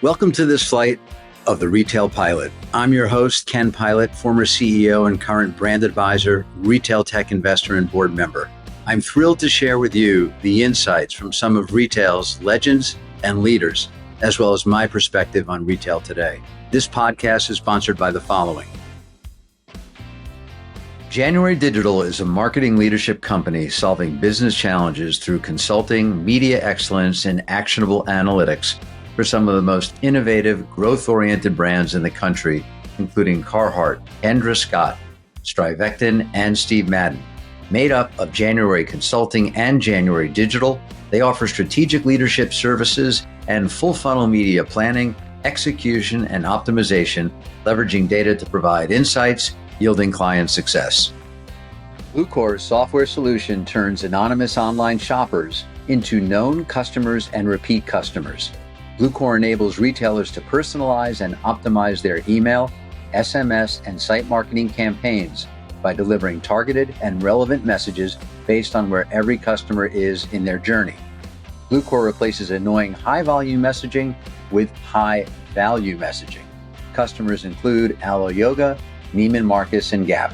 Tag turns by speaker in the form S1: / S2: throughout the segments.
S1: Welcome to this flight of the Retail Pilot. I'm your host, Ken Pilot, former CEO and current brand advisor, retail tech investor, and board member. I'm thrilled to share with you the insights from some of retail's legends and leaders, as well as my perspective on retail today. This podcast is sponsored by the following. January Digital is a marketing leadership company solving business challenges through consulting, media excellence, and actionable analytics for some of the most innovative, growth-oriented brands in the country, including Carhartt, Kendra Scott, Strivectin, and Steve Madden. Made up of January Consulting and January Digital, they offer strategic leadership services and full-funnel media planning, execution, and optimization, leveraging data to provide insights, yielding client success. Bluecore's software solution turns anonymous online shoppers into known customers and repeat customers. Bluecore enables retailers to personalize and optimize their email, SMS, and site marketing campaigns by delivering targeted and relevant messages based on where every customer is in their journey. Bluecore replaces annoying high-volume messaging with high-value messaging. Customers include Alo Yoga, Neiman Marcus, and Gap.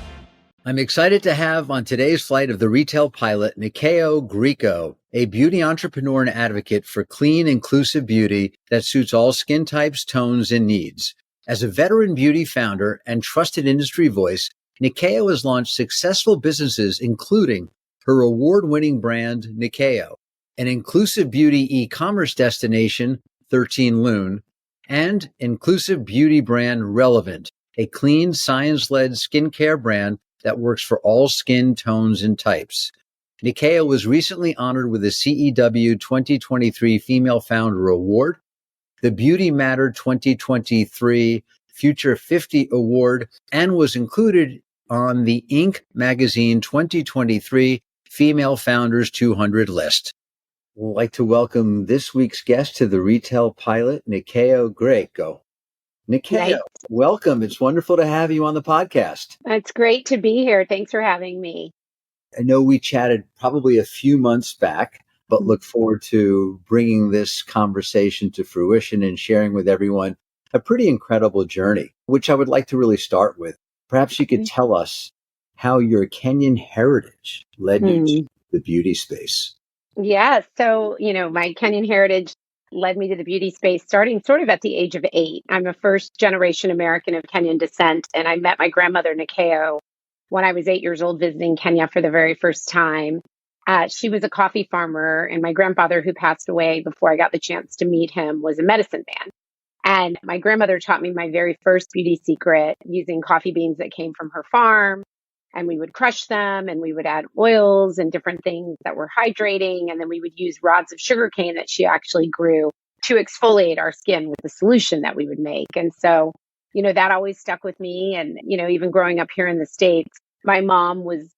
S1: I'm excited to have on today's flight of the Retail Pilot, Nyakio Grieco, a beauty entrepreneur and advocate for clean, inclusive beauty that suits all skin types, tones, and needs. As a veteran beauty founder and trusted industry voice, Nyakio has launched successful businesses, including her award-winning brand, Neh-Kay-Oh, an inclusive beauty e-commerce destination, 13 Lune, and inclusive beauty brand Relevant, a clean, science-led skincare brand that works for all skin tones and types. Neh-Kay-Oh was recently honored with the CEW 2023 Female Founder Award, the Beauty Matter 2023 Future 50 Award, and was included on the Inc. magazine 2023 Female Founders 200 list. We'd like to welcome this week's guest to the Retail Pilot, Nyakio Grieco. Neh-Kay-Oh, welcome. It's wonderful to have you on the podcast.
S2: It's great to be here. Thanks for having me.
S1: I know we chatted probably a few months back, but look forward to bringing this conversation to fruition and sharing with everyone a pretty incredible journey, which I would like to really start with. Perhaps you could tell us how your Kenyan heritage led you to the beauty space.
S2: Yeah. So, my Kenyan heritage led me to the beauty space starting sort of at the age of 8. I'm a first generation American of Kenyan descent, and I met my grandmother, Nyakio, when I was 8 years old visiting Kenya for the very first time. She was a coffee farmer, and my grandfather, who passed away before I got the chance to meet him, was a medicine man. And my grandmother taught me my very first beauty secret using coffee beans that came from her farm. And we would crush them and we would add oils and different things that were hydrating. And then we would use rods of sugarcane that she actually grew to exfoliate our skin with the solution that we would make. And so, that always stuck with me. And, even growing up here in the States, my mom was,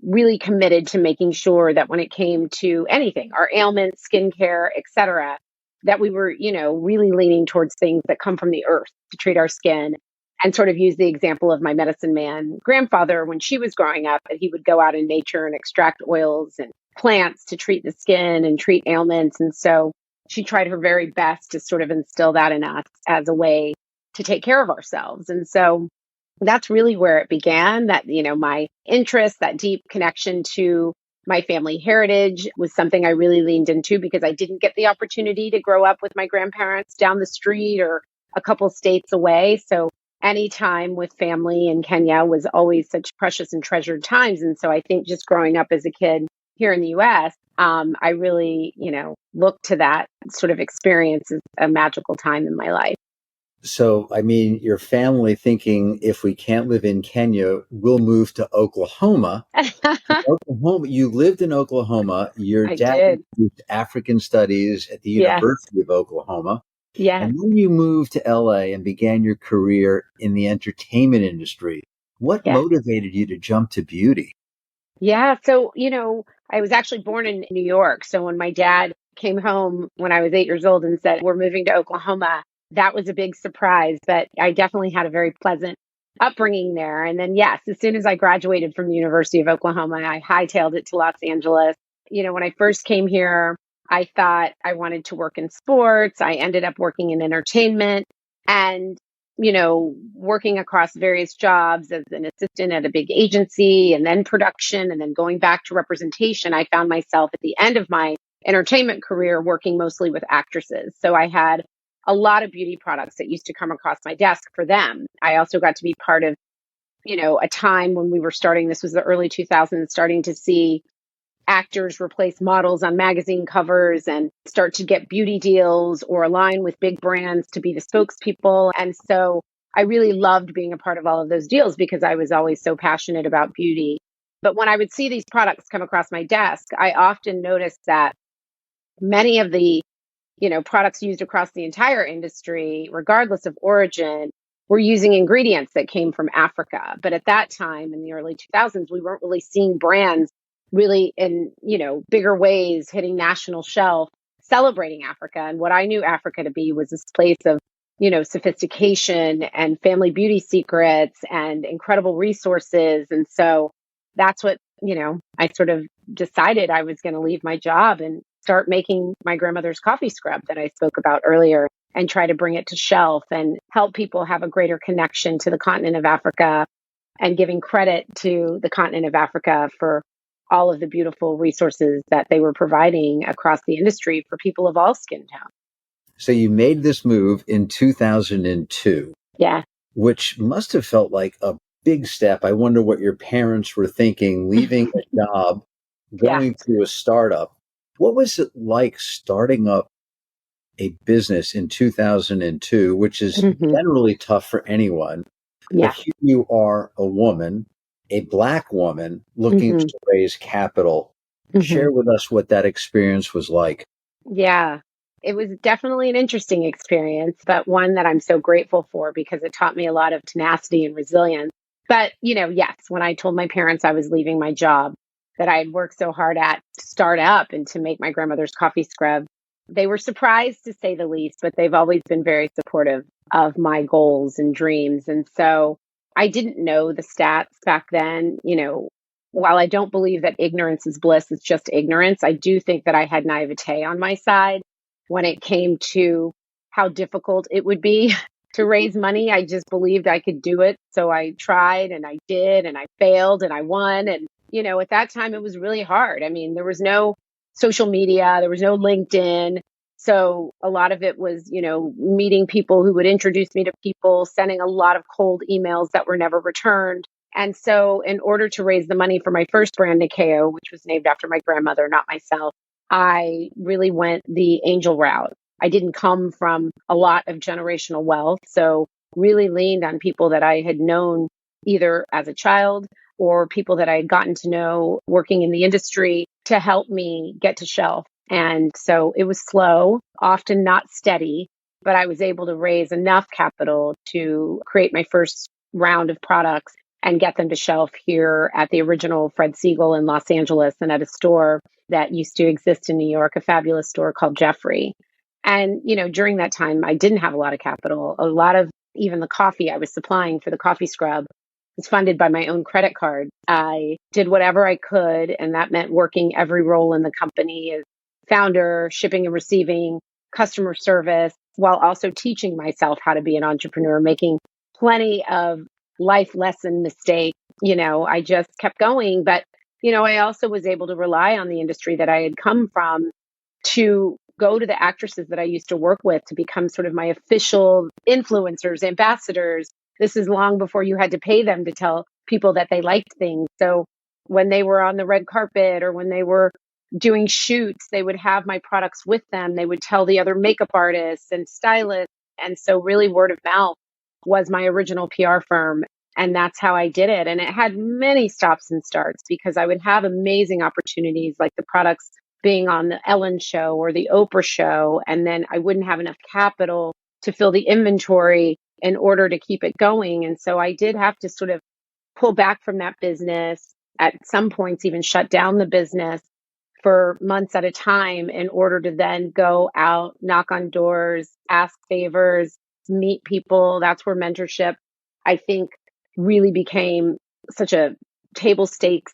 S2: really committed to making sure that when it came to anything, our ailments, skincare, et cetera, that we were, really leaning towards things that come from the earth to treat our skin. And sort of use the example of my medicine man grandfather when she was growing up, that he would go out in nature and extract oils and plants to treat the skin and treat ailments. And so she tried her very best to sort of instill that in us as a way to take care of ourselves. And so that's really where it began, that, my interest, that deep connection to my family heritage was something I really leaned into because I didn't get the opportunity to grow up with my grandparents down the street or a couple states away. So any time with family in Kenya was always such precious and treasured times. And so I think just growing up as a kid here in the US, I really, looked to that sort of experience as a magical time in my life.
S1: So, your family thinking, if we can't live in Kenya, we'll move to Oklahoma. You lived in Oklahoma. Your dad did African studies at the University of Oklahoma.
S2: Yeah.
S1: And then you moved to LA and began your career in the entertainment industry. What motivated you to jump to beauty?
S2: Yeah. So, I was actually born in New York. So when my dad came home when I was 8 years old and said, we're moving to Oklahoma, that was a big surprise. But I definitely had a very pleasant upbringing there. And then, yes, as soon as I graduated from the University of Oklahoma, I hightailed it to Los Angeles. When I first came here, I thought I wanted to work in sports. I ended up working in entertainment and, working across various jobs as an assistant at a big agency and then production and then going back to representation. I found myself at the end of my entertainment career working mostly with actresses. So I had a lot of beauty products that used to come across my desk for them. I also got to be part of, a time when we were starting, this was the early 2000s, starting to see actors replace models on magazine covers and start to get beauty deals or align with big brands to be the spokespeople. And so I really loved being a part of all of those deals because I was always so passionate about beauty. But when I would see these products come across my desk, I often noticed that many of the products used across the entire industry, regardless of origin, were using ingredients that came from Africa. But at that time in the early 2000s, we weren't really seeing brands really in, bigger ways hitting national shelf celebrating Africa. And what I knew Africa to be was this place of, sophistication and family beauty secrets and incredible resources. And so that's what, I sort of decided I was going to leave my job and start making my grandmother's coffee scrub that I spoke about earlier and try to bring it to shelf and help people have a greater connection to the continent of Africa and giving credit to the continent of Africa for all of the beautiful resources that they were providing across the industry for people of all skin tones.
S1: So you made this move in 2002.
S2: Yeah.
S1: Which must have felt like a big step. I wonder what your parents were thinking, leaving a job, going to a startup. What was it like starting up a business in 2002, which is generally tough for anyone?
S2: Yeah.
S1: But here you are, a woman, a Black woman looking to raise capital. Share with us what that experience was like.
S2: Yeah. It was definitely an interesting experience, but one that I'm so grateful for because it taught me a lot of tenacity and resilience. But, yes, when I told my parents I was leaving my job that I had worked so hard at to start up and to make my grandmother's coffee scrub, they were surprised to say the least, but they've always been very supportive of my goals and dreams. And so I didn't know the stats back then. While I don't believe that ignorance is bliss, it's just ignorance, I do think that I had naivete on my side when it came to how difficult it would be to raise money. I just believed I could do it. So I tried and I did and I failed and I won. And, at that time it was really hard. I mean, there was no social media, there was no LinkedIn. So a lot of it was, meeting people who would introduce me to people, sending a lot of cold emails that were never returned. And so in order to raise the money for my first brand, Neh-Kay-Oh, which was named after my grandmother, not myself, I really went the angel route. I didn't come from a lot of generational wealth, so really leaned on people that I had known either as a child or people that I had gotten to know working in the industry to help me get to shelf. And so it was slow, often not steady, but I was able to raise enough capital to create my first round of products and get them to shelf here at the original Fred Siegel in Los Angeles and at a store that used to exist in New York, a fabulous store called Jeffrey. And, during that time, I didn't have a lot of capital. A lot of even the coffee I was supplying for the coffee scrub was funded by my own credit card. I did whatever I could, and that meant working every role in the company as founder, shipping and receiving, customer service, while also teaching myself how to be an entrepreneur, making plenty of life lesson mistakes. I just kept going. But, I also was able to rely on the industry that I had come from to go to the actresses that I used to work with to become sort of my official influencers, ambassadors. This is long before you had to pay them to tell people that they liked things. So when they were on the red carpet or when they were doing shoots, they would have my products with them. They would tell the other makeup artists and stylists. And so really word of mouth was my original PR firm. And that's how I did it. And it had many stops and starts because I would have amazing opportunities like the products being on the Ellen show or the Oprah show. And then I wouldn't have enough capital to fill the inventory in order to keep it going. And so I did have to sort of pull back from that business, at some points even shut down the business for months at a time in order to then go out, knock on doors, ask favors, meet people. That's where mentorship, I think, really became such a table stakes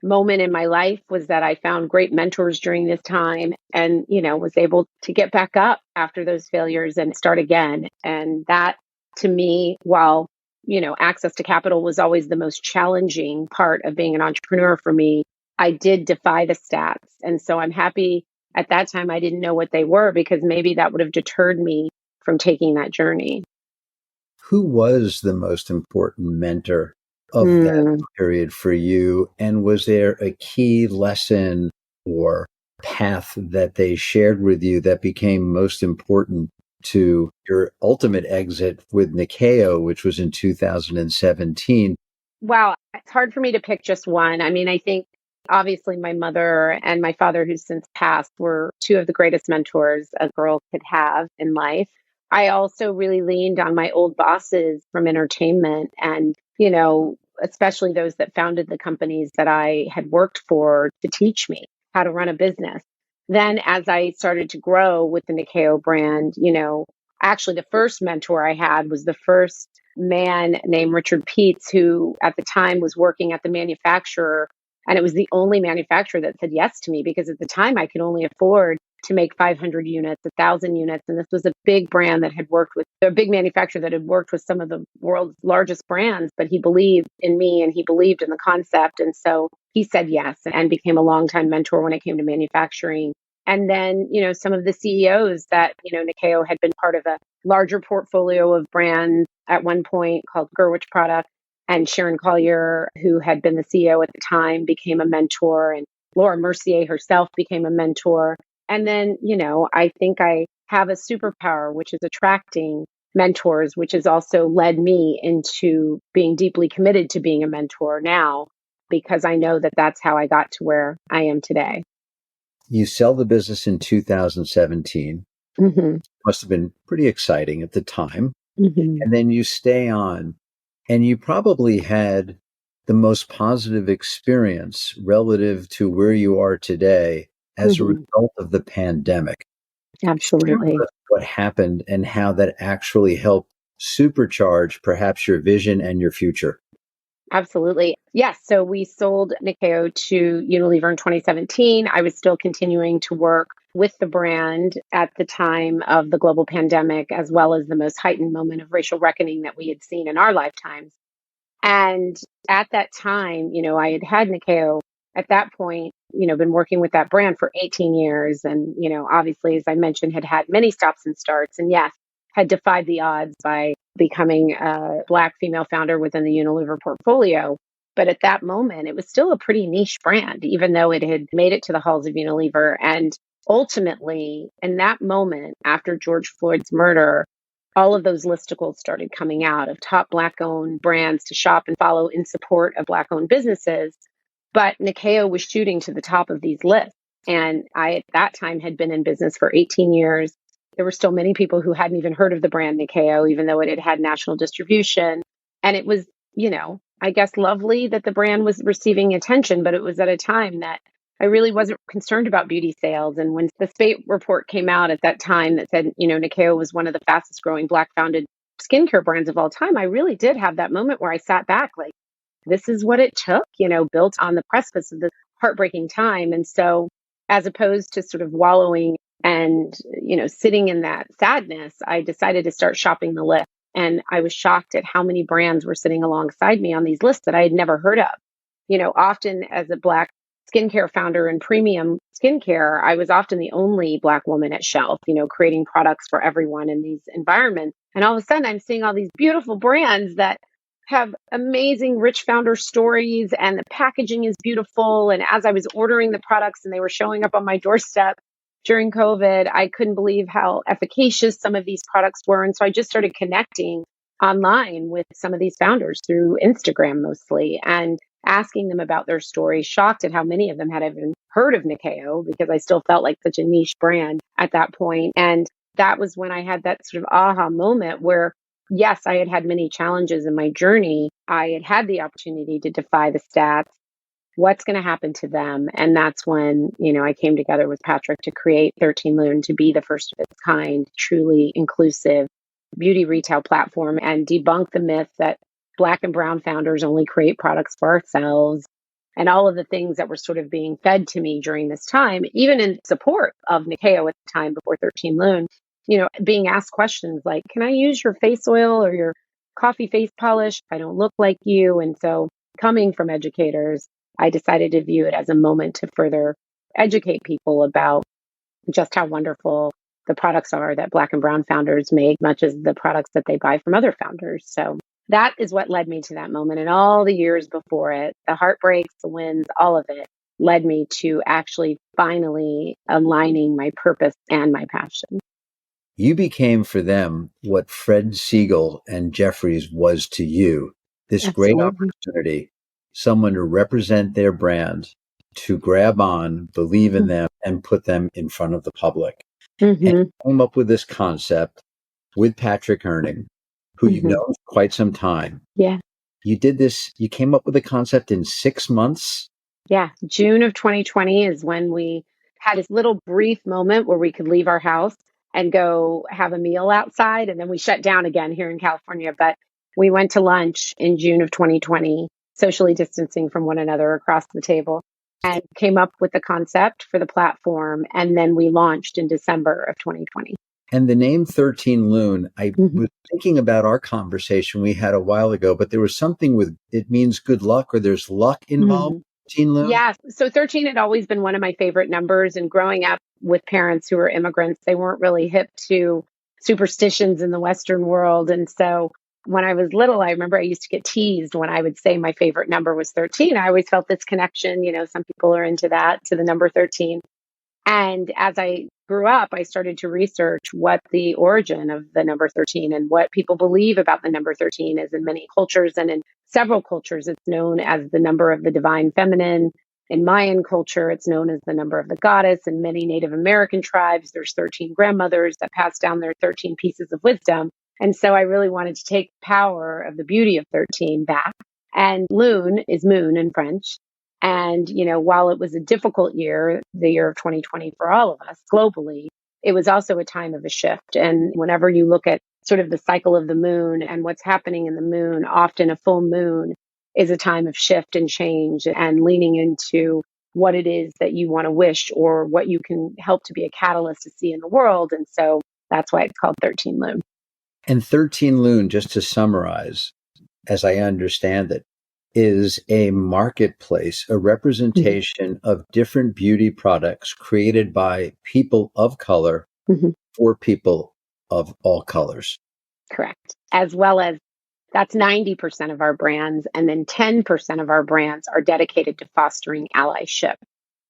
S2: moment in my life was that I found great mentors during this time and, was able to get back up after those failures and start again. And that to me, while, access to capital was always the most challenging part of being an entrepreneur for me, I did defy the stats. And so I'm happy at that time I didn't know what they were because maybe that would have deterred me from taking that journey.
S1: Who was the most important mentor of that
S2: Mm.
S1: period for you? And was there a key lesson or path that they shared with you that became most important to your ultimate exit with Nyakio, which was in 2017?
S2: Wow, it's hard for me to pick just one. I mean, I think obviously my mother and my father, who's since passed, were two of the greatest mentors a girl could have in life. I also really leaned on my old bosses from entertainment and, especially those that founded the companies that I had worked for to teach me how to run a business. Then, as I started to grow with the Neh-Kay-Oh brand, actually the first mentor I had was the first man named Richard Peets, who at the time was working at the manufacturer. And it was the only manufacturer that said yes to me because at the time I could only afford to make 500 units, 1,000 units. And this was a big brand that had worked with a big manufacturer that had worked with some of the world's largest brands. But he believed in me and he believed in the concept. And so he said yes and became a longtime mentor when it came to manufacturing. And then, some of the CEOs that, Nyakio had been part of a larger portfolio of brands at one point called Gerwich Product. And Sharon Collier, who had been the CEO at the time, became a mentor. And Laura Mercier herself became a mentor. And then, I think I have a superpower, which is attracting mentors, which has also led me into being deeply committed to being a mentor now, because I know that that's how I got to where I am today.
S1: You sell the business in 2017.
S2: Mm-hmm.
S1: Must have been pretty exciting at the time.
S2: Mm-hmm.
S1: And then you stay on, and you probably had the most positive experience relative to where you are today as a
S2: Mm-hmm.
S1: result of the pandemic. Share
S2: Absolutely.
S1: with us what happened and how that actually helped supercharge perhaps your vision and your future.
S2: Absolutely. Yes. So we sold Nyakio to Unilever in 2017. I was still continuing to work with the brand at the time of the global pandemic, as well as the most heightened moment of racial reckoning that we had seen in our lifetimes. And at that time, I had Nyakio at that point, been working with that brand for 18 years. And, obviously, as I mentioned, had had many stops and starts. And yes, had defied the odds by becoming a Black female founder within the Unilever portfolio. But at that moment, it was still a pretty niche brand, even though it had made it to the halls of Unilever. And ultimately, in that moment, after George Floyd's murder, all of those listicles started coming out of top Black owned brands to shop and follow in support of Black owned businesses. But Nyakio was shooting to the top of these lists. And I, at that time, had been in business for 18 years. There were still many people who hadn't even heard of the brand Nyakio, even though it had had national distribution. And it was, I guess lovely that the brand was receiving attention, but it was at a time that I really wasn't concerned about beauty sales. And when the Spate report came out at that time that said, Nyakio was one of the fastest growing Black founded skincare brands of all time, I really did have that moment where I sat back like, this is what it took, built on the precipice of this heartbreaking time. And so, as opposed to sort of wallowing and, sitting in that sadness, I decided to start shopping the list. And I was shocked at how many brands were sitting alongside me on these lists that I had never heard of. Often as a Black skincare founder in premium skincare, I was often the only Black woman at shelf, creating products for everyone in these environments. And all of a sudden, I'm seeing all these beautiful brands that have amazing, rich founder stories, and the packaging is beautiful. And as I was ordering the products and they were showing up on my doorstep during COVID, I couldn't believe how efficacious some of these products were. And so I just started connecting online with some of these founders through Instagram mostly and asking them about their story, shocked at how many of them had even heard of Nyakio because I still felt like such a niche brand at that point. And that was when I had that sort of aha moment where, yes, I had had many challenges in my journey. I had had the opportunity to defy the stats. What's going to happen to them? And that's when, I came together with Patrick to create 13 Lune to be the first of its kind, truly inclusive beauty retail platform and debunk the myth that Black and brown founders only create products for ourselves. and all of the things that were sort of being fed to me during this time, even in support of Nyakio at the time before 13 Lune, being asked questions like, can I use your face oil or your coffee face polish? I don't look like you. And so coming from educators, I decided to view it as a moment to further educate people about just how wonderful the products are that Black and brown founders make, much as the products that they buy from other founders. So that is what led me to that moment. And all the years before it, the heartbreaks, the wins, all of it led me to actually finally aligning my purpose and my passion.
S1: You became for them what Fred Siegel and Jeffries was to you, this great opportunity, someone to represent their brand, to grab on, believe in them, and put them in front of the public. And you came up with this concept with Patrick Herning, who you've known for quite some time.
S2: Yeah.
S1: You did this, you came up with the concept in 6 months?
S2: Yeah. June of 2020 is when we had this little brief moment where we could leave our house and go have a meal outside. And then we shut down again here in California. But we went to lunch in June of 2020, socially distancing from one another across the table, and came up with the concept for the platform. And then we launched in December of 2020.
S1: And the name 13 Lune, I was thinking about our conversation we had a while ago, but there was something with, it means good luck, or there's luck involved. 13 Lune?
S2: Yeah. So 13 had always been one of my favorite numbers. And growing up with parents who were immigrants, they weren't really hip to superstitions in the Western world. And so when I was little, I remember I used to get teased when I would say my favorite number was 13. I always felt this connection. Some people are into that, to the number 13. And as I grew up, I started to research what the origin of the number 13 and what people believe about the number 13 is. In many cultures and in several cultures, it's known as the number of the divine feminine. In Mayan culture, it's known as the number of the goddess. In many Native American tribes, there's 13 grandmothers that pass down their 13 pieces of wisdom. And so I really wanted to take the power of the beauty of 13 back. And Lune is moon in French. And, while it was a difficult year, the year of 2020 for all of us globally, it was also a time of a shift. And whenever you look at sort of the cycle of the moon and what's happening in the moon, often a full moon is a time of shift and change and leaning into what it is that you want to wish or what you can help to be a catalyst to see in the world. And so that's why it's called 13 Lune.
S1: And 13 Lune, just to summarize, as I understand it, is a marketplace, a representation of different beauty products created by people of color for people of all colors.
S2: Correct. As well as that's 90% of our brands. And then 10% of our brands are dedicated to fostering allyship.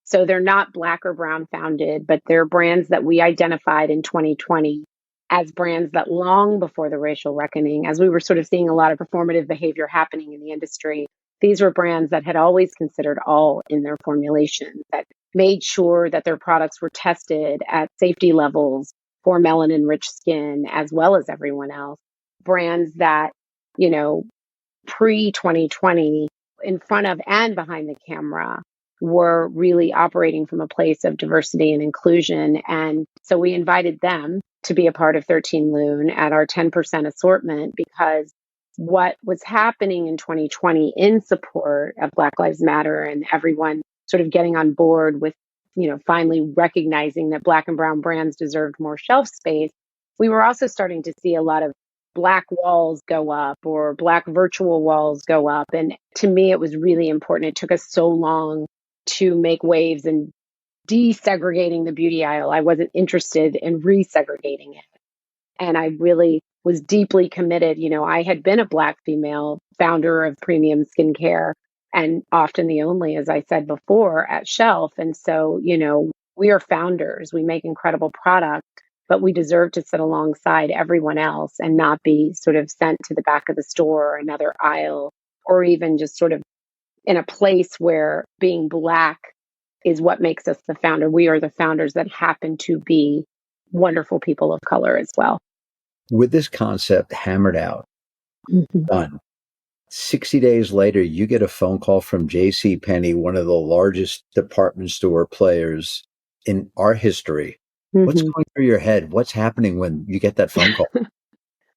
S2: So they're not Black or brown founded, but they're brands that we identified in 2020 as brands that long before the racial reckoning, as we were sort of seeing a lot of performative behavior happening in the industry, these were brands that had always considered all in their formulations, that made sure that their products were tested at safety levels for melanin-rich skin, as well as everyone else. Brands that, pre-2020, in front of and behind the camera, were really operating from a place of diversity and inclusion. And so we invited them to be a part of 13 Lune at our 10% assortment, because what was happening in 2020 in support of Black Lives Matter and everyone sort of getting on board with, finally recognizing that Black and brown brands deserved more shelf space, we were also starting to see a lot of Black walls go up or Black virtual walls go up. And to me, it was really important. It took us so long to make waves and desegregating the beauty aisle. I wasn't interested in resegregating it. And I really was deeply committed. I had been a Black female founder of premium skincare and often the only, as I said before, at shelf. And so, we are founders. We make incredible products, but we deserve to sit alongside everyone else and not be sort of sent to the back of the store or another aisle, or even just sort of in a place where being Black is what makes us the founder. We are the founders that happen to be wonderful people of color as well.
S1: With this concept hammered out, done, 60 days later, you get a phone call from JC Penney, one of the largest department store players in our history. What's going through your head? What's happening when you get that phone call?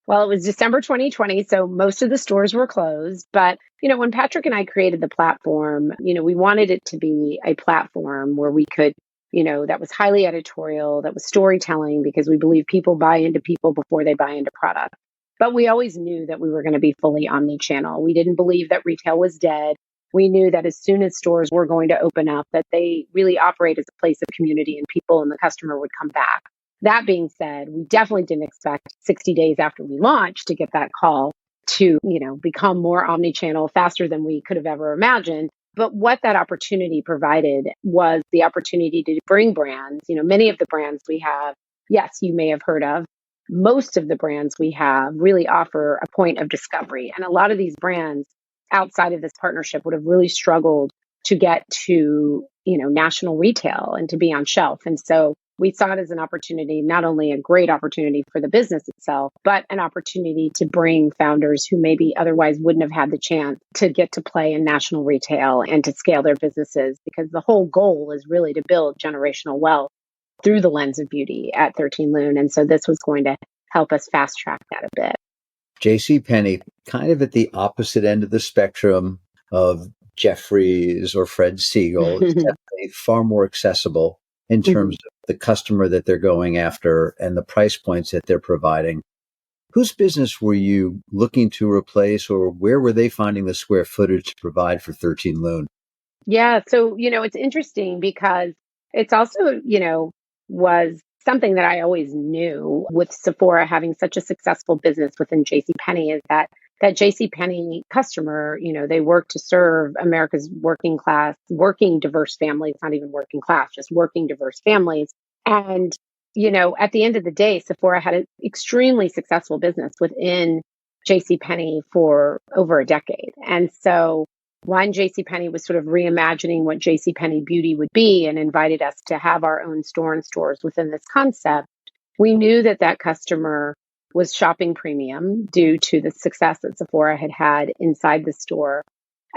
S2: Well, it was December 2020, so most of the stores were closed. But, when Patrick and I created the platform, we wanted it to be a platform where we could, that was highly editorial, that was storytelling, because we believe people buy into people before they buy into product. But we always knew that we were going to be fully omni-channel. We didn't believe that retail was dead. We knew that as soon as stores were going to open up, that they really operate as a place of community and people and the customer would come back. That being said, we definitely didn't expect 60 days after we launched to get that call to, become more omni-channel faster than we could have ever imagined. But what that opportunity provided was the opportunity to bring brands, many of the brands we have, yes, you may have heard of. Most of the brands we have really offer a point of discovery. And a lot of these brands outside of this partnership would have really struggled to get to, national retail and to be on shelf. And so we saw it as an opportunity, not only a great opportunity for the business itself, but an opportunity to bring founders who maybe otherwise wouldn't have had the chance to get to play in national retail and to scale their businesses, because the whole goal is really to build generational wealth through the lens of beauty at 13 Lune. And so this was going to help us fast track that a bit.
S1: JC Penney, kind of at the opposite end of the spectrum of Jeffries or Fred Siegel, is definitely far more accessible in terms of the customer that they're going after and the price points that they're providing. Whose business were you looking to replace, or where were they finding the square footage to provide for 13 Lune?
S2: Yeah. So, it's interesting because it's also, was something that I always knew with Sephora having such a successful business within JC Penney, is that JC Penney customer, they work to serve America's working class, working diverse families, not even working class, just working diverse families. And, at the end of the day, Sephora had an extremely successful business within JC Penney for over a decade. And so one, JC Penney was sort of reimagining what JC Penney beauty would be and invited us to have our own store and stores within this concept. We knew that customer was shopping premium due to the success that Sephora had had inside the store,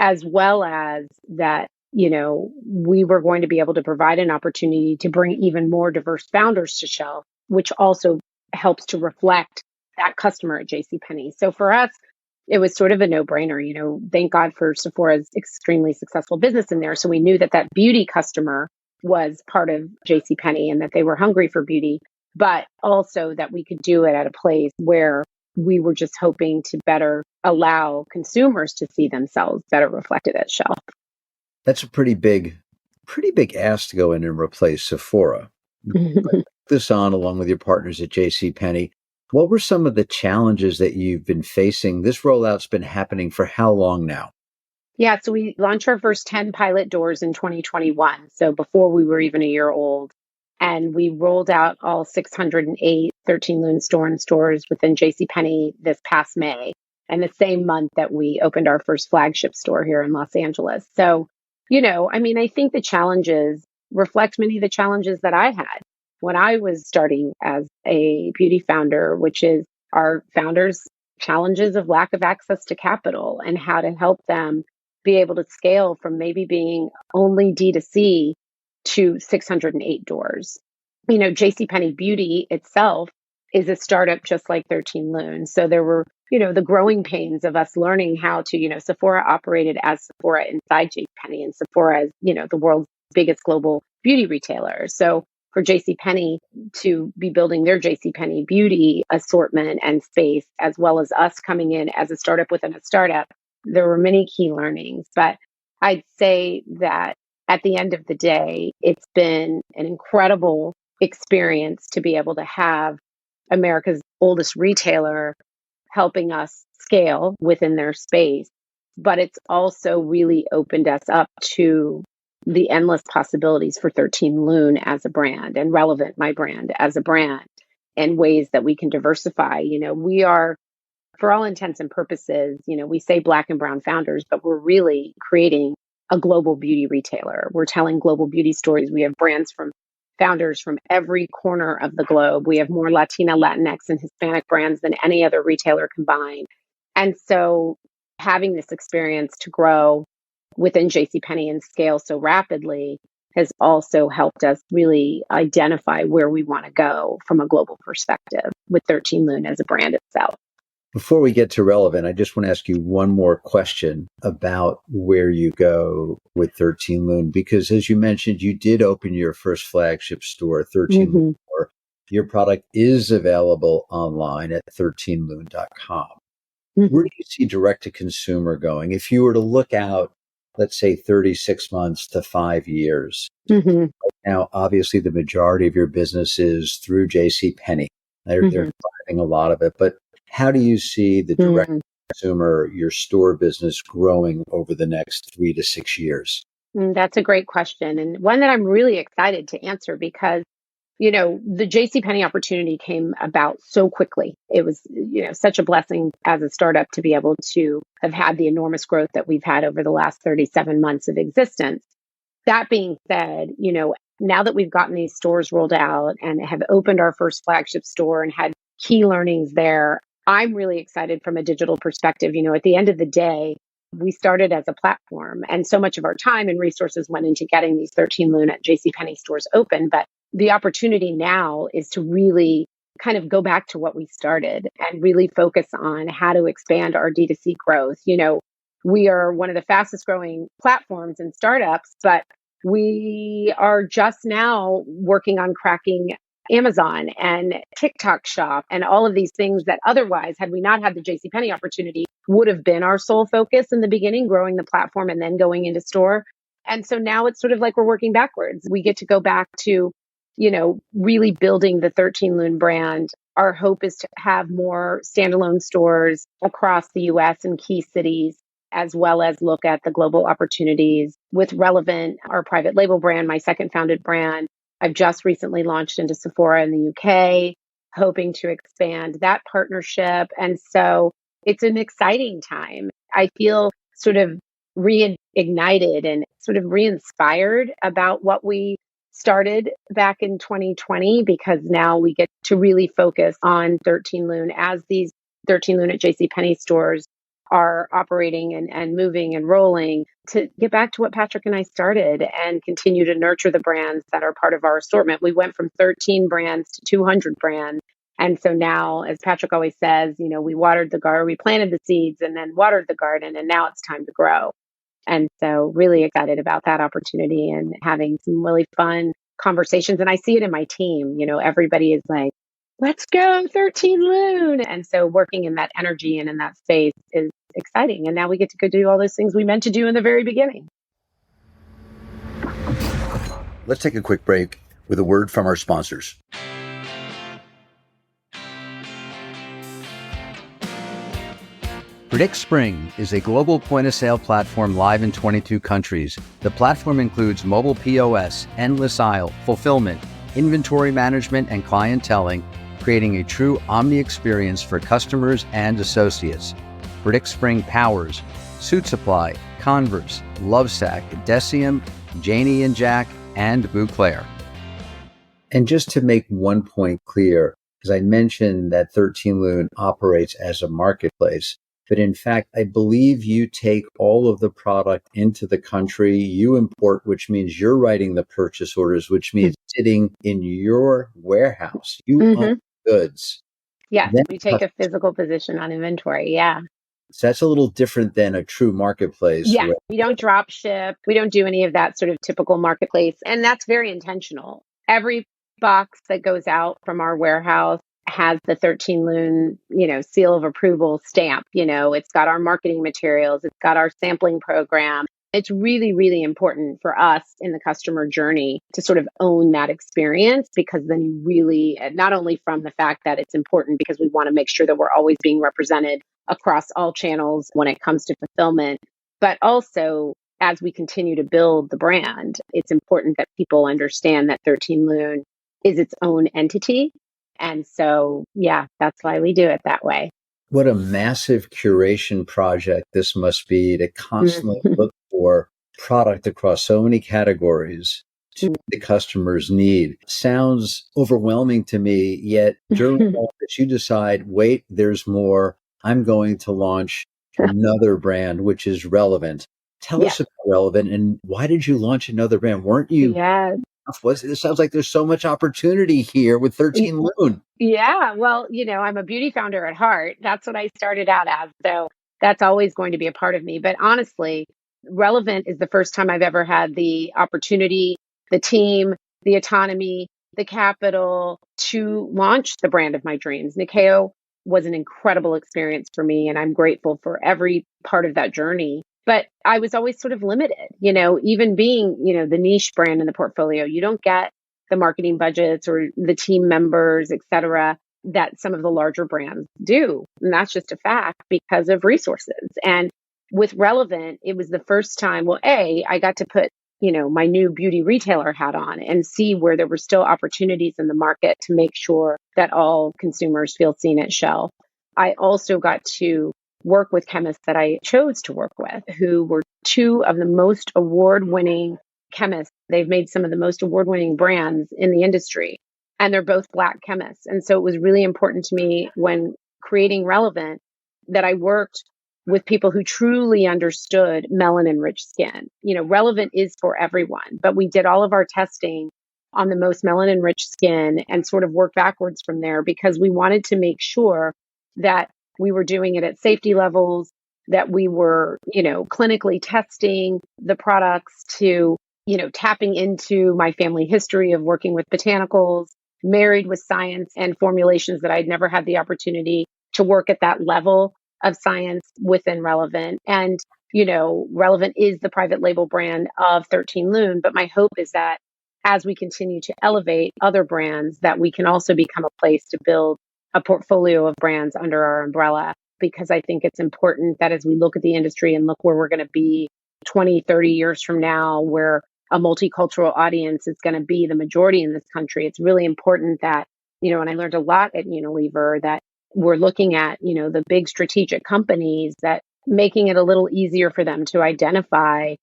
S2: as well as that, we were going to be able to provide an opportunity to bring even more diverse founders to shelf, which also helps to reflect that customer at JC Penney. So for us, it was sort of a no-brainer. Thank God for Sephora's extremely successful business in there. So we knew that beauty customer was part of JC Penney and that they were hungry for beauty, but also that we could do it at a place where we were just hoping to better allow consumers to see themselves better reflected at shelf.
S1: That's a pretty big ask to go in and replace Sephora. Put this on along with your partners at JC Penney. What were some of the challenges that you've been facing? This rollout's been happening for how long now?
S2: Yeah, so we launched our first 10 pilot doors in 2021. So before we were even a year old. And we rolled out all 608 13 Lune stores within JC Penney this past May, and the same month that we opened our first flagship store here in Los Angeles. So, I think the challenges reflect many of the challenges that I had when I was starting as a beauty founder, which is our founders' challenges of lack of access to capital and how to help them be able to scale from maybe being only D2C to 608 doors. JCPenney Beauty itself is a startup just like 13 Lune. So there were, the growing pains of us learning how to, Sephora operated as Sephora inside JCPenney, and Sephora is, the world's biggest global beauty retailer. So for JCPenney to be building their JCPenney Beauty assortment and space, as well as us coming in as a startup within a startup, there were many key learnings. But I'd say that at the end of the day, it's been an incredible experience to be able to have America's oldest retailer helping us scale within their space. But it's also really opened us up to the endless possibilities for 13 Lune as a brand, and Relevant, my brand, as a brand, and ways that we can diversify. We are, for all intents and purposes, we say Black and brown founders, but we're really creating a global beauty retailer. We're telling global beauty stories. We have brands from founders from every corner of the globe. We have more Latina, Latinx, and Hispanic brands than any other retailer combined. And so having this experience to grow within JCPenney and scale so rapidly has also helped us really identify where we want to go from a global perspective with 13 Lune as a brand itself.
S1: Before we get to relevant, I just want to ask you one more question about where you go with 13 Lune, because as you mentioned, you did open your first flagship store, 13 Lune store. Your product is available online at 13lune.com. Where do you see direct to consumer going? If you were to look out, let's say 36 months to 5 years, now, obviously the majority of your business is through JC Penney. They're driving a lot of it, but how do you see the direct consumer, your store business growing over the next 3 to 6 years?
S2: That's a great question, and one that I'm really excited to answer because, the JC Penney opportunity came about so quickly. It was, such a blessing as a startup to be able to have had the enormous growth that we've had over the last 37 months of existence. That being said, now that we've gotten these stores rolled out and have opened our first flagship store and had key learnings there, I'm really excited from a digital perspective. At the end of the day, we started as a platform and so much of our time and resources went into getting these 13 Lune at JCPenney stores open. But the opportunity now is to really kind of go back to what we started and really focus on how to expand our D2C growth. We are one of the fastest growing platforms and startups, but we are just now working on cracking Amazon and TikTok Shop and all of these things that otherwise, had we not had the JCPenney opportunity, would have been our sole focus in the beginning, growing the platform and then going into store. And so now it's sort of like we're working backwards. We get to go back to, really building the 13 Lune brand. Our hope is to have more standalone stores across the US and key cities, as well as look at the global opportunities with Relevant, our private label brand, my second founded brand. I've just recently launched into Sephora in the UK, hoping to expand that partnership. And so it's an exciting time. I feel sort of reignited and sort of re-inspired about what we started back in 2020, because now we get to really focus on 13 Lune as these 13 Lune at JCPenney stores are operating and moving and rolling, to get back to what Patrick and I started and continue to nurture the brands that are part of our assortment. We went from 13 brands to 200 brands. And so now, as Patrick always says, we watered the garden, we planted the seeds and then watered the garden, and now it's time to grow. And so really excited about that opportunity and having some really fun conversations. And I see it in my team, everybody is like, let's go 13 Lune. And so working in that energy and in that space is exciting. And now we get to go do all those things we meant to do in the very beginning.
S1: Let's take a quick break with a word from our sponsors. Predict Spring is a global point-of-sale platform live in 22 countries. The platform includes mobile POS, endless aisle, fulfillment, inventory management, and clienteling, creating a true omni experience for customers and associates. Predict Spring powers Suit Supply, Converse, Lovesac, Decium, Janie and Jack, and Bouclair. And just to make one point clear, because I mentioned that 13 Lune operates as a marketplace, but in fact, I believe you take all of the product into the country, you import, which means you're writing the purchase orders, which means sitting in your warehouse. You own goods.
S2: Yeah, we take a physical position on inventory. Yeah.
S1: So that's a little different than a true marketplace.
S2: Yeah, we don't drop ship. We don't do any of that sort of typical marketplace. And that's very intentional. Every box that goes out from our warehouse has the 13 Lune, seal of approval stamp. It's got our marketing materials. It's got our sampling program. It's really, really important for us in the customer journey to sort of own that experience, because then you really, not only from the fact that it's important because we want to make sure that we're always being represented across all channels when it comes to fulfillment, but also as we continue to build the brand, it's important that people understand that 13 Lune is its own entity. And so, yeah, that's why we do it that way.
S1: What a massive curation project this must be, to constantly look for product across so many categories to meet the customer's need. Sounds overwhelming to me, yet during all this, you decide, wait, there's more. I'm going to launch another brand, which is Relevant. Tell us about Relevant, and why did you launch another brand? Weren't you It sounds like there's so much opportunity here with 13 Lune.
S2: Yeah, well, I'm a beauty founder at heart. That's what I started out as. So that's always going to be a part of me. But honestly, Relevant is the first time I've ever had the opportunity, the team, the autonomy, the capital to launch the brand of my dreams. Nyakio was an incredible experience for me, and I'm grateful for every part of that journey. But I was always sort of limited, even being, the niche brand in the portfolio. You don't get the marketing budgets or the team members, et cetera, that some of the larger brands do. And that's just a fact because of resources. And with Relevant, it was the first time, well, I got to put, my new beauty retailer hat on and see where there were still opportunities in the market to make sure that all consumers feel seen at shelf. I also got to work with chemists that I chose to work with, who were two of the most award-winning chemists. They've made some of the most award-winning brands in the industry, and they're both Black chemists. And so it was really important to me when creating Relevant that I worked with people who truly understood melanin-rich skin. Relevant is for everyone, but we did all of our testing on the most melanin-rich skin and sort of work backwards from there because we wanted to make sure that we were doing it at safety levels, that we were, clinically testing the products to, tapping into my family history of working with botanicals, married with science and formulations that I'd never had the opportunity to work at that level of science within Relevant. And, Relevant is the private label brand of 13 Lune. But my hope is that as we continue to elevate other brands, that we can also become a place to build a portfolio of brands under our umbrella, because I think it's important that as we look at the industry and look where we're going to be 20, 30 years from now, where a multicultural audience is going to be the majority in this country, it's really important that, and I learned a lot at Unilever, that we're looking at, the big strategic companies, that making it a little easier for them to identify,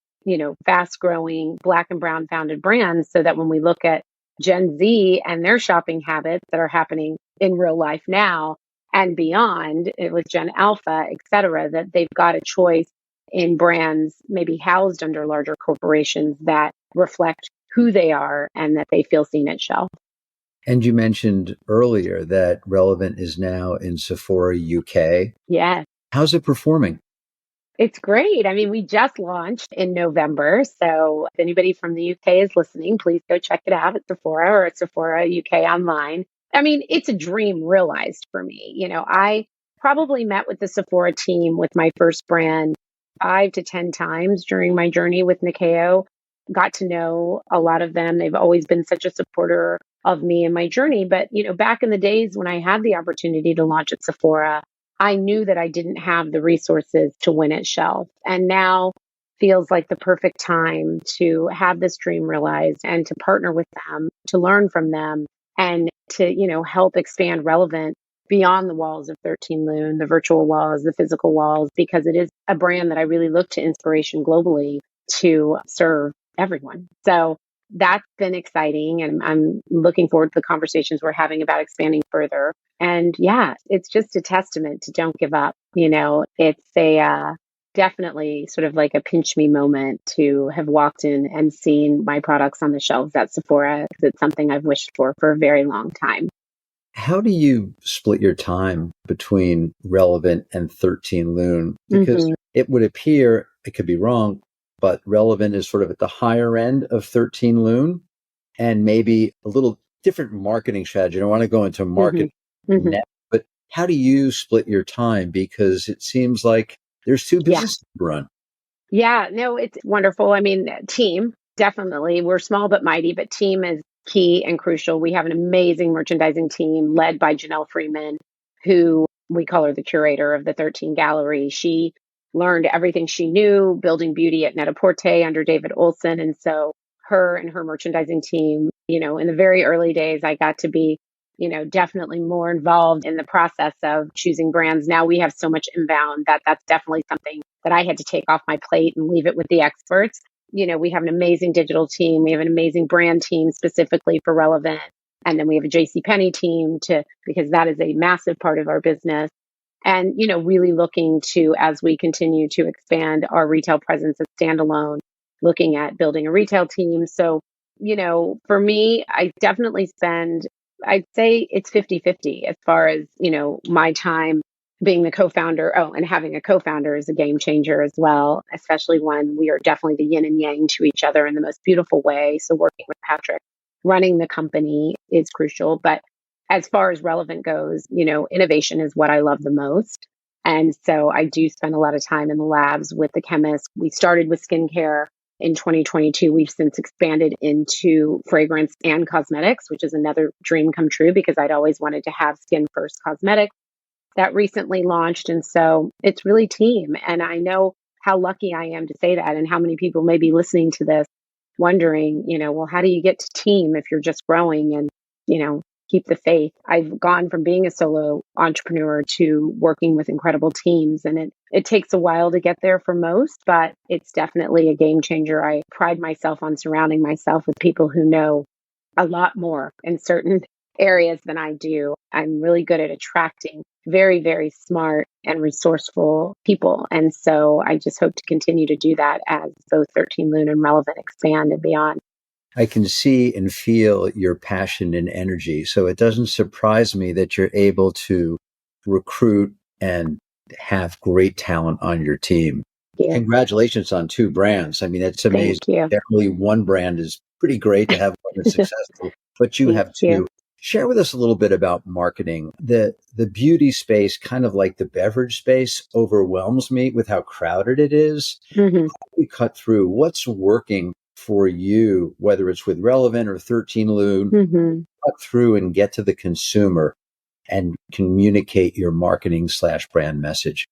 S2: fast growing Black and brown founded brands, so that when we look at Gen Z and their shopping habits that are happening in real life now and beyond with Gen Alpha, et cetera, that they've got a choice in brands maybe housed under larger corporations that reflect who they are and that they feel seen at shelf.
S1: And you mentioned earlier that Relevant is now in Sephora UK.
S2: Yes.
S1: How's it performing?
S2: It's great. I mean, we just launched in November. So if anybody from the UK is listening, please go check it out at Sephora or at Sephora UK online. I mean, it's a dream realized for me. I probably met with the Sephora team with my first brand 5 to 10 times during my journey with Neh-Kay-Oh. Got to know a lot of them. They've always been such a supporter of me and my journey. But, back in the days when I had the opportunity to launch at Sephora, I knew that I didn't have the resources to win at shelf. And now feels like the perfect time to have this dream realized and to partner with them, to learn from them, and to, help expand Relevant beyond the walls of 13 Lune, the virtual walls, the physical walls, because it is a brand that I really look to inspiration globally to serve everyone. So that's been exciting. And I'm looking forward to the conversations we're having about expanding further. And yeah, it's just a testament to don't give up. It's a definitely sort of like a pinch me moment to have walked in and seen my products on the shelves at Sephora, because it's something I've wished for a very long time.
S1: How do you split your time between Relevant and 13 Lune? Because it would appear, I could be wrong, but Relevant is sort of at the higher end of 13 Lune and maybe a little different marketing strategy. I don't want to go into marketing net, but how do you split your time? Because it seems like there's two businesses to run.
S2: Yeah, no, it's wonderful. I mean, team, definitely. We're small but mighty, but team is key and crucial. We have an amazing merchandising team led by Janelle Freeman, who we call her the curator of the 13 Gallery. She learned everything she knew building beauty at Net-a-Porter under David Olson. And so her and her merchandising team, in the very early days, I got to be, definitely more involved in the process of choosing brands. Now we have so much inbound that that's definitely something that I had to take off my plate and leave it with the experts. We have an amazing digital team. We have an amazing brand team specifically for Relevant. And then we have a JC Penney team because that is a massive part of our business. And, really looking to, as we continue to expand our retail presence as standalone, looking at building a retail team. So for me, I definitely spend, I'd say it's 50-50 as far as, my time being the co-founder. Oh, and having a co-founder is a game changer as well, especially when we are definitely the yin and yang to each other in the most beautiful way. So working with Patrick, running the company is crucial. But as far as relevant goes, innovation is what I love the most. And so I do spend a lot of time in the labs with the chemists. We started with skincare in 2022. We've since expanded into fragrance and cosmetics, which is another dream come true because I'd always wanted to have skin first cosmetics that recently launched. And so it's really team. And I know how lucky I am to say that, and how many people may be listening to this wondering, well, how do you get to team if you're just growing and, keep the faith? I've gone from being a solo entrepreneur to working with incredible teams. And it takes a while to get there for most, but it's definitely a game changer. I pride myself on surrounding myself with people who know a lot more in certain areas than I do. I'm really good at attracting very, very smart and resourceful people. And so I just hope to continue to do that as both 13 Lune and Relevant expand and beyond.
S1: I can see and feel your passion and energy. So it doesn't surprise me that you're able to recruit and have great talent on your team.
S2: Yeah.
S1: Congratulations on 2 brands. I mean, it's amazing. Definitely one brand is pretty great to have one that's successful, but you have 2. Share with us a little bit about marketing. The beauty space, kind of like the beverage space, overwhelms me with how crowded it is.
S2: Mm-hmm.
S1: How do we cut through? What's working for you, whether it's with Relevant or 13 Lune, cut through and get to the consumer and communicate your marketing/brand message?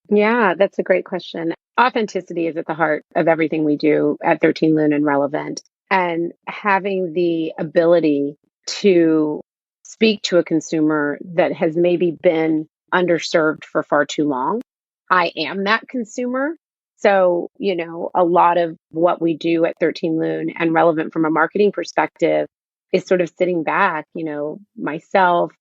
S2: Yeah, that's a great question. Authenticity is at the heart of everything we do at 13 Lune and Relevant. And having the ability to speak to a consumer that has maybe been underserved for far too long. I am that consumer. So, a lot of what we do at 13 Lune and Relevant from a marketing perspective is sort of sitting back, myself,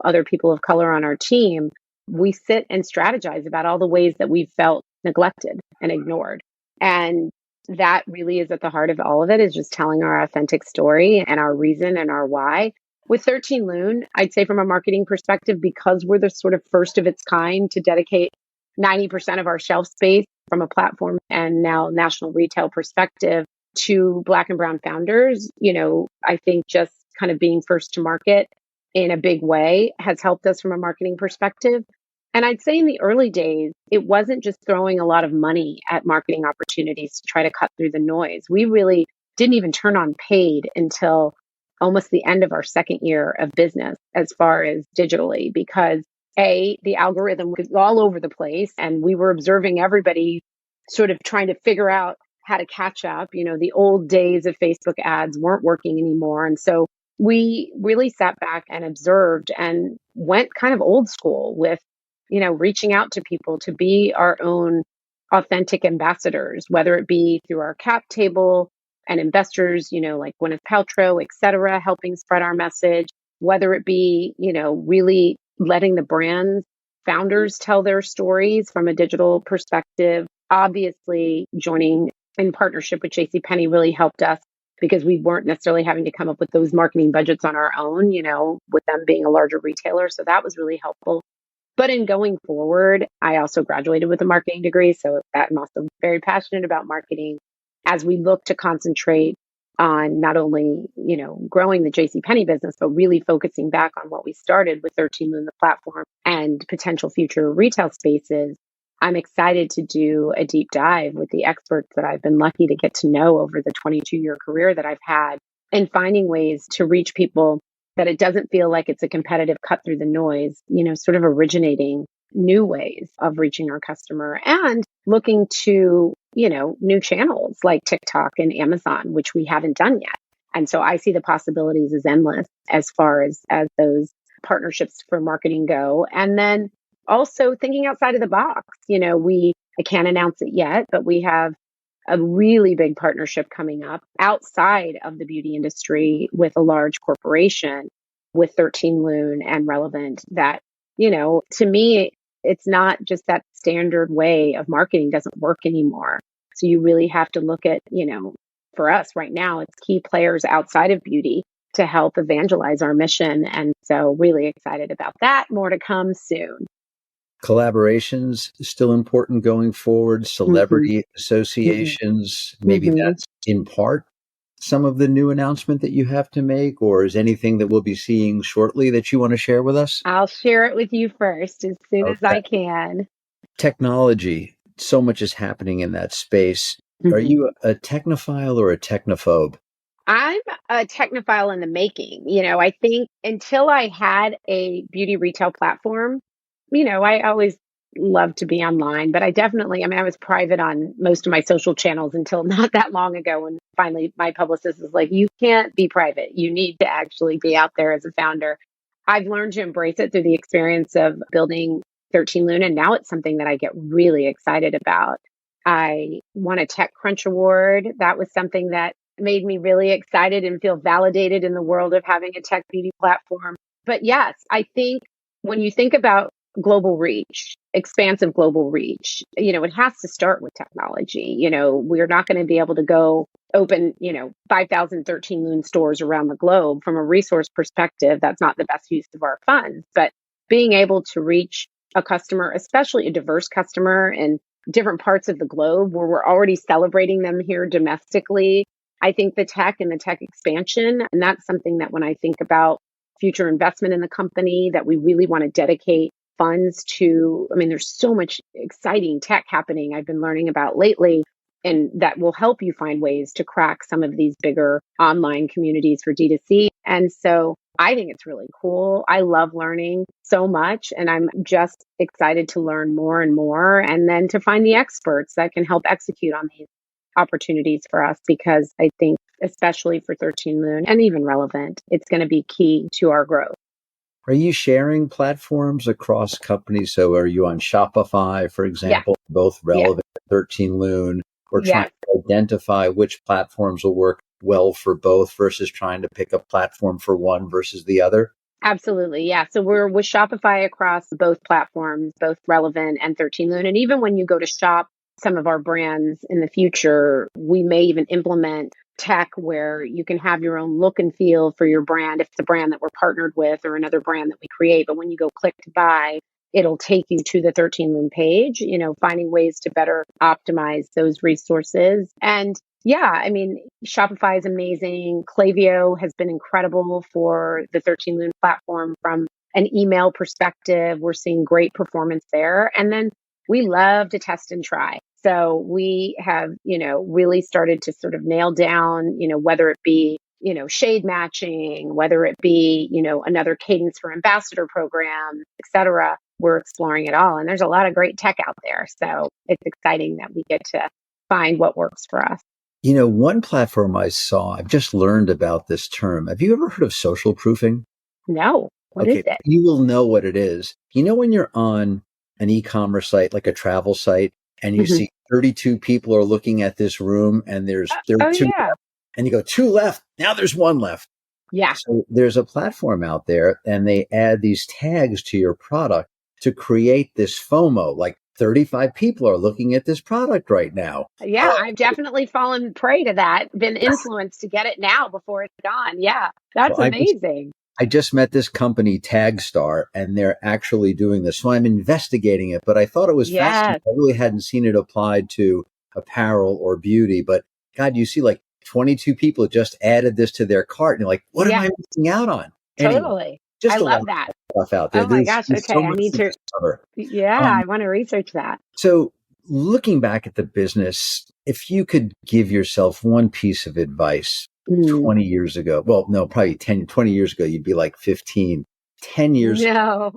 S2: other people of color on our team. We sit and strategize about all the ways that we've felt neglected and ignored. And that really is at the heart of all of it, is just telling our authentic story and our reason and our why. With 13 Lune, I'd say from a marketing perspective, because we're the sort of first of its kind to dedicate 90% of our shelf space from a platform and now national retail perspective to Black and Brown founders, I think just kind of being first to market in a big way has helped us from a marketing perspective. And I'd say in the early days, it wasn't just throwing a lot of money at marketing opportunities to try to cut through the noise. We really didn't even turn on paid until almost the end of our second year of business as far as digitally, because the algorithm was all over the place and we were observing everybody sort of trying to figure out how to catch up. The old days of Facebook ads weren't working anymore. And so we really sat back and observed and went kind of old school with reaching out to people to be our own authentic ambassadors, whether it be through our cap table and investors, like Gwyneth Paltrow, et cetera, helping spread our message, whether it be, really letting the brand's founders tell their stories from a digital perspective. Obviously, joining in partnership with JC Penney really helped us because we weren't necessarily having to come up with those marketing budgets on our own, with them being a larger retailer. So that was really helpful. But in going forward, I also graduated with a marketing degree. So I'm also very passionate about marketing as we look to concentrate on not only, growing the JC Penney business, but really focusing back on what we started with 13 Lune, the platform, and potential future retail spaces. I'm excited to do a deep dive with the experts that I've been lucky to get to know over the 22-year career that I've had, and finding ways to reach people that it doesn't feel like it's a competitive cut through the noise, sort of originating new ways of reaching our customer and looking to, new channels like TikTok and Amazon, which we haven't done yet. And so I see the possibilities as endless as far as those partnerships for marketing go. And then also thinking outside of the box. I can't announce it yet, but we have a really big partnership coming up outside of the beauty industry with a large corporation with 13 Lune and Relevant that, to me, it's not just that standard way of marketing doesn't work anymore. So you really have to look at, for us right now, it's key players outside of beauty to help evangelize our mission. And so really excited about that. More to come soon.
S1: Collaborations still important going forward,
S2: Mm-hmm.
S1: celebrity associations, maybe
S2: Mm-hmm.
S1: that's in part some of the new announcement that you have to make, or is anything that we'll be seeing shortly that you want to share with us?
S2: I'll share it with you first as soon as
S1: Okay.
S2: I can.
S1: Technology, so much is happening in that space. Are you a technophile or a technophobe?
S2: I'm a technophile in the making. I think until I had a beauty retail platform, I always loved to be online, but I was private on most of my social channels until not that long ago. And finally, my publicist was like, you can't be private. You need to actually be out there as a founder. I've learned to embrace it through the experience of building 13 Lune. And now it's something that I get really excited about. I won a TechCrunch award. That was something that made me really excited and feel validated in the world of having a tech beauty platform. But yes, I think when you think about global reach, expansive global reach, it has to start with technology. We're not going to be able to go open, 5,013 Lune stores around the globe from a resource perspective. That's not the best use of our funds, but being able to reach a customer, especially a diverse customer in different parts of the globe where we're already celebrating them here domestically. I think the tech and the tech expansion, and that's something that when I think about future investment in the company, that we really want to dedicate funds to. I mean, there's so much exciting tech happening I've been learning about lately, and that will help you find ways to crack some of these bigger online communities for D2C. And so I think it's really cool. I love learning so much, and I'm just excited to learn more and more, and then to find the experts that can help execute on these opportunities for us, because I think, especially for 13 Lune and even Relevant, it's going to be key to our growth.
S1: Are you sharing platforms across companies? So are you on Shopify, for
S2: Yeah.
S1: example, both
S2: Yeah.
S1: Relevant and 13 Lune, or trying
S2: Yes.
S1: to identify which platforms will work well for both versus trying to pick a platform for one versus the other?
S2: Absolutely. Yeah. So we're with Shopify across both platforms, both Relevant and 13 Lune. And even when you go to shop some of our brands in the future, we may even implement tech where you can have your own look and feel for your brand if it's a brand that we're partnered with or another brand that we create. But when you go click to buy, it'll take you to the 13 Lune page, finding ways to better optimize those resources. And yeah, I mean, Shopify is amazing. Klaviyo has been incredible for the 13 Lune platform from an email perspective. We're seeing great performance there. And then we love to test and try. So we have, really started to sort of nail down, whether it be, shade matching, whether it be, another Cadence for Ambassador program, et cetera. We're exploring it all. And there's a lot of great tech out there. So it's exciting that we get to find what works for us.
S1: One platform I saw, I've just learned about this term. Have you ever heard of social proofing?
S2: No. What is
S1: Okay,
S2: it?
S1: you will know what it is. When you're on an e-commerce site, like a travel site, and you
S2: Mhm.
S1: see 32 people are looking at this room and there are
S2: Oh,
S1: two
S2: yeah.
S1: left, and you go two left, now there's one left.
S2: Yeah.
S1: So there's a platform out there and they add these tags to your product to create this FOMO, like 35 people are looking at this product right now.
S2: Yeah. I've definitely fallen prey to that, been influenced to get it now before it's gone. Yeah.
S1: So
S2: That's amazing.
S1: I just met this company, Tagstar, and they're actually doing this. So I'm investigating it, but I thought it was fascinating.
S2: Yes.
S1: I really hadn't seen it applied to apparel or beauty, but God, you see like 22 people just added this to their cart. And you're like, what am
S2: Yeah.
S1: I missing out on? Anyway,
S2: Totally. I
S1: just a lot
S2: love that.
S1: of stuff out there.
S2: Oh my
S1: There's,
S2: gosh.
S1: there's
S2: Okay.
S1: so
S2: I
S1: much
S2: need
S1: to
S2: to,
S1: discover.
S2: yeah,
S1: Um,
S2: I want to research that.
S1: so looking back at the business, if you could give yourself one piece of advice
S2: Mm.
S1: 20 years ago, well, no, probably 10, 20 years ago, you'd be like 15, 10 years.
S2: No,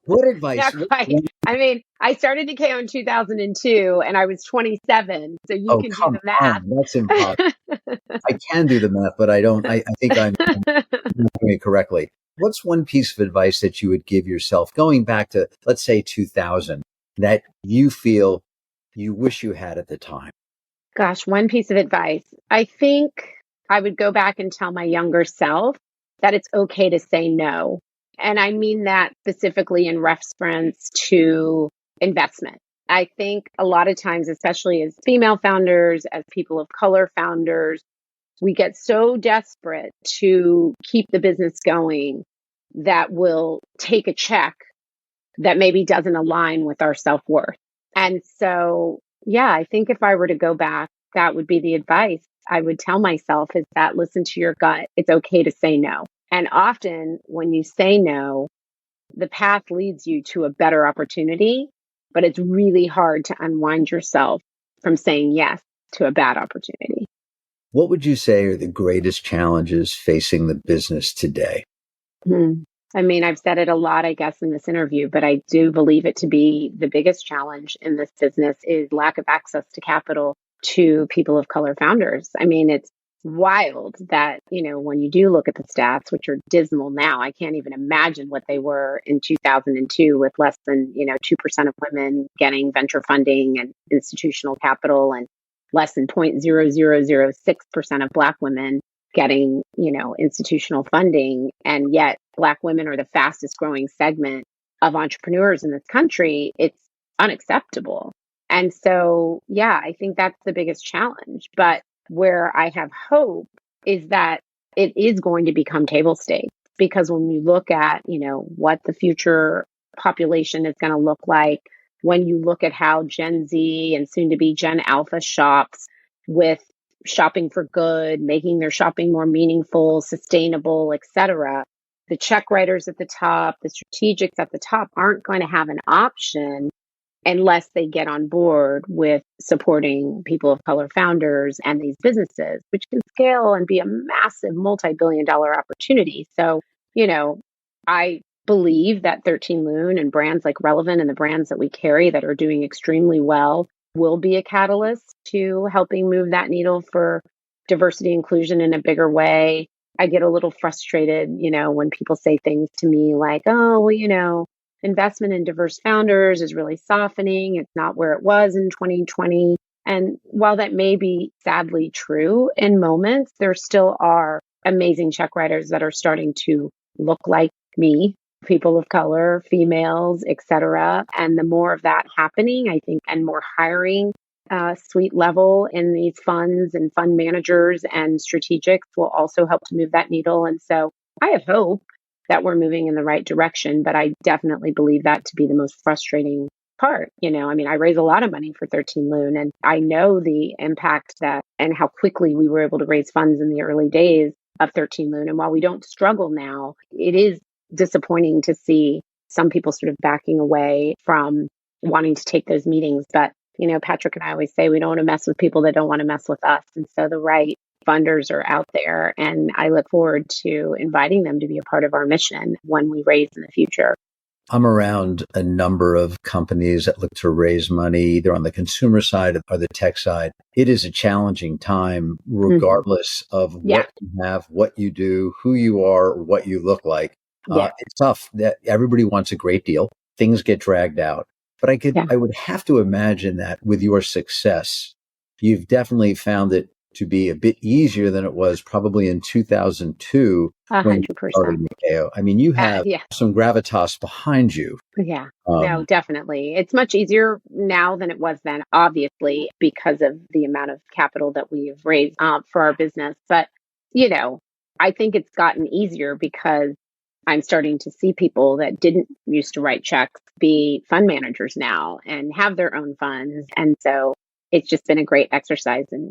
S1: What advice?
S2: not quite. I mean, I started Nyakio in 2002 and I was 27. So you
S1: Oh,
S2: can do
S1: come
S2: the math.
S1: on. That's impossible. I can do the math, but I don't, I think I'm not doing it correctly. What's one piece of advice that you would give yourself going back to, let's say 2000, that you feel you wish you had at the time?
S2: Gosh, one piece of advice. I think I would go back and tell my younger self that it's okay to say no. And I mean that specifically in reference to investment. I think a lot of times, especially as female founders, as people of color founders, we get so desperate to keep the business going that we'll take a check that maybe doesn't align with our self-worth. And so, yeah, I think if I were to go back, that would be the advice I would tell myself is that listen to your gut. It's okay to say no. And often when you say no, the path leads you to a better opportunity, but it's really hard to unwind yourself from saying yes to a bad opportunity.
S1: What would you say are the greatest challenges facing the business today?
S2: I mean, I've said it a lot, I guess, in this interview, but I do believe it to be the biggest challenge in this business is lack of access to capital to people of color founders. I mean, it's wild that, when you do look at the stats, which are dismal now, I can't even imagine what they were in 2002 with less than, 2% of women getting venture funding and institutional capital and less than 0.0006% of Black women getting, institutional funding. And yet Black women are the fastest growing segment of entrepreneurs in this country. It's unacceptable. And so, yeah, I think that's the biggest challenge. But where I have hope is that it is going to become table stakes because when we look at, what the future population is going to look like, when you look at how Gen Z and soon to be Gen Alpha shops with shopping for good, making their shopping more meaningful, sustainable, etc. The check writers at the top, the strategics at the top aren't going to have an option unless they get on board with supporting people of color founders and these businesses, which can scale and be a massive multi-billion-dollar opportunity. So, I believe that 13 Lune and brands like Relevant and the brands that we carry that are doing extremely well will be a catalyst to helping move that needle for diversity inclusion in a bigger way. I get a little frustrated, when people say things to me like, oh, well, investment in diverse founders is really softening. It's not where it was in 2020. And while that may be sadly true in moments, there still are amazing check writers that are starting to look like me, people of color, females, etc. And the more of that happening, I think, and more hiring suite level in these funds and fund managers and strategics will also help to move that needle. And so I have hope that we're moving in the right direction, but I definitely believe that to be the most frustrating part. I raise a lot of money for 13 Lune and I know the impact that and how quickly we were able to raise funds in the early days of 13 Lune. And while we don't struggle now, it is disappointing to see some people sort of backing away from wanting to take those meetings. But, Patrick and I always say we don't want to mess with people that don't want to mess with us. And so the right funders are out there and I look forward to inviting them to be a part of our mission when we raise in the future.
S1: I'm around a number of companies that look to raise money either on the consumer side or the tech side. It is a challenging time, regardless of what you have, what you do, who you are, what you look like. It's tough that everybody wants a great deal. Things get dragged out. But I would have to imagine that with your success, you've definitely found it to be a bit easier than it was probably in 2002 when you started Neh-Kay-Oh. I mean, you have some gravitas behind you.
S2: Yeah, no, definitely. It's much easier now than it was then, obviously, because of the amount of capital that we have raised for our business. But, I think it's gotten easier because I'm starting to see people that didn't used to write checks be fund managers now and have their own funds. And so it's just been a great exercise in,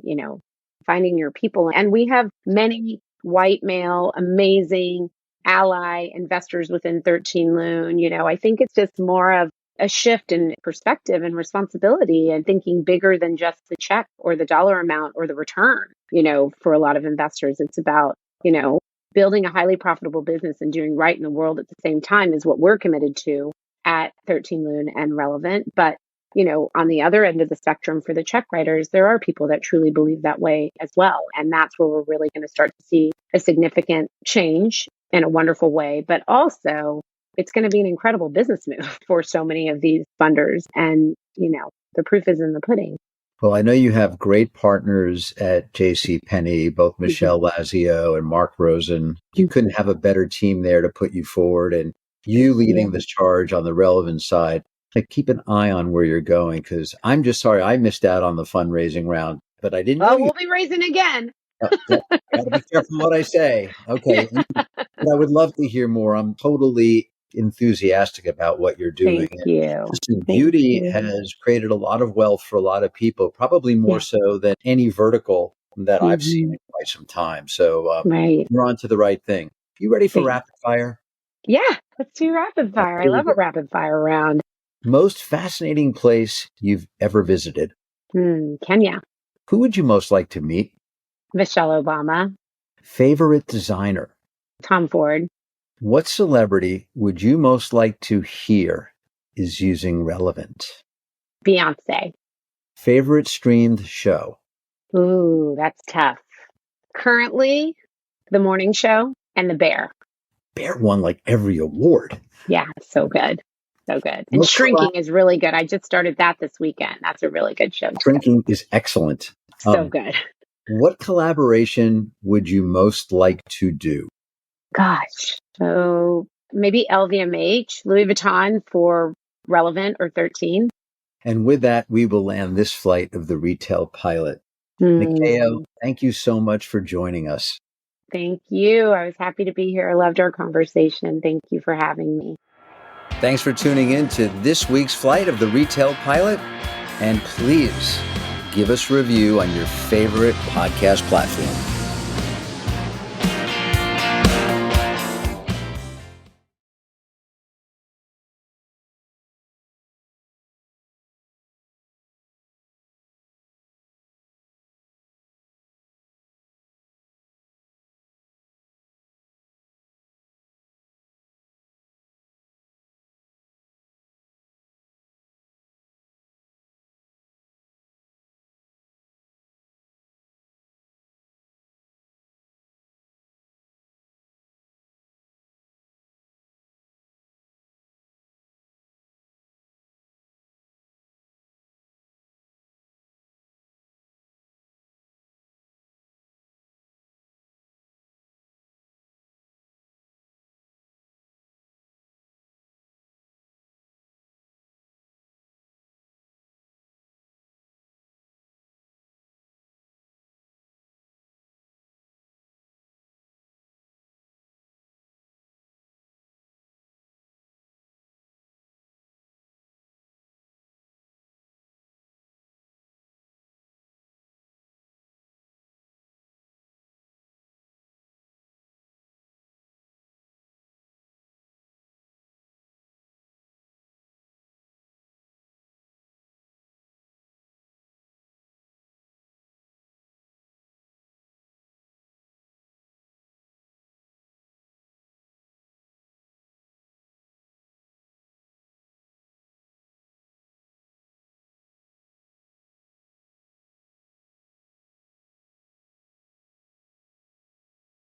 S2: finding your people. And we have many white male, amazing ally investors within 13 Lune. I think it's just more of a shift in perspective and responsibility and thinking bigger than just the check or the dollar amount or the return. For a lot of investors, it's about, building a highly profitable business and doing right in the world at the same time is what we're committed to at 13 Lune and Relevant. But, on the other end of the spectrum for the check writers, there are people that truly believe that way as well. And that's where we're really going to start to see a significant change in a wonderful way. But also, it's going to be an incredible business move for so many of these funders. And, the proof is in the pudding.
S1: Well, I know you have great partners at JC Penney, both Michelle Lazio and Mark Rosen. You couldn't have a better team there to put you forward, and you leading this charge on the Relevant side. Like, keep an eye on where you're going, because I'm just sorry I missed out on the fundraising round, but I didn't know
S2: Oh,
S1: you.
S2: we'll be raising again.
S1: Gotta be careful what I say. Okay.
S2: Yeah.
S1: But I would love to hear more. I'm totally enthusiastic about what you're doing.
S2: Thank you.
S1: Listen,
S2: Thank
S1: beauty
S2: you.
S1: has created a lot of wealth for a lot of people, probably more
S2: Yeah.
S1: so than any vertical that I've seen
S2: Hmm.
S1: in quite some time. So
S2: Right.
S1: you're on to the right thing. You ready for
S2: Thanks.
S1: rapid fire?
S2: Yeah. Let's do rapid fire. I
S1: Here we
S2: love
S1: go.
S2: a rapid fire round.
S1: Most fascinating place you've ever visited?
S2: Kenya.
S1: Who would you most like to meet?
S2: Michelle Obama.
S1: Favorite designer?
S2: Tom Ford.
S1: What celebrity would you most like to hear is using relevant?
S2: Beyonce.
S1: Favorite streamed show?
S2: Ooh, that's tough. Currently, The Morning Show and The Bear.
S1: Bear won like every award.
S2: Yeah, so good. So good. And
S1: What collab-
S2: Shrinking is really good. I just started that this weekend. That's a really good show.
S1: Shrinking is excellent.
S2: So good.
S1: What collaboration would you most like to do?
S2: Gosh. So maybe LVMH, Louis Vuitton for Relevant or 13.
S1: And with that, we will land this flight of the retail pilot. Neh-Kay-Oh,
S2: Mm,
S1: thank you so much for joining us.
S2: thank you. I was happy to be here. I loved our conversation. Thank you for having me.
S1: Thanks for tuning in to this week's flight of the retail pilot. And please give us a review on your favorite podcast platform.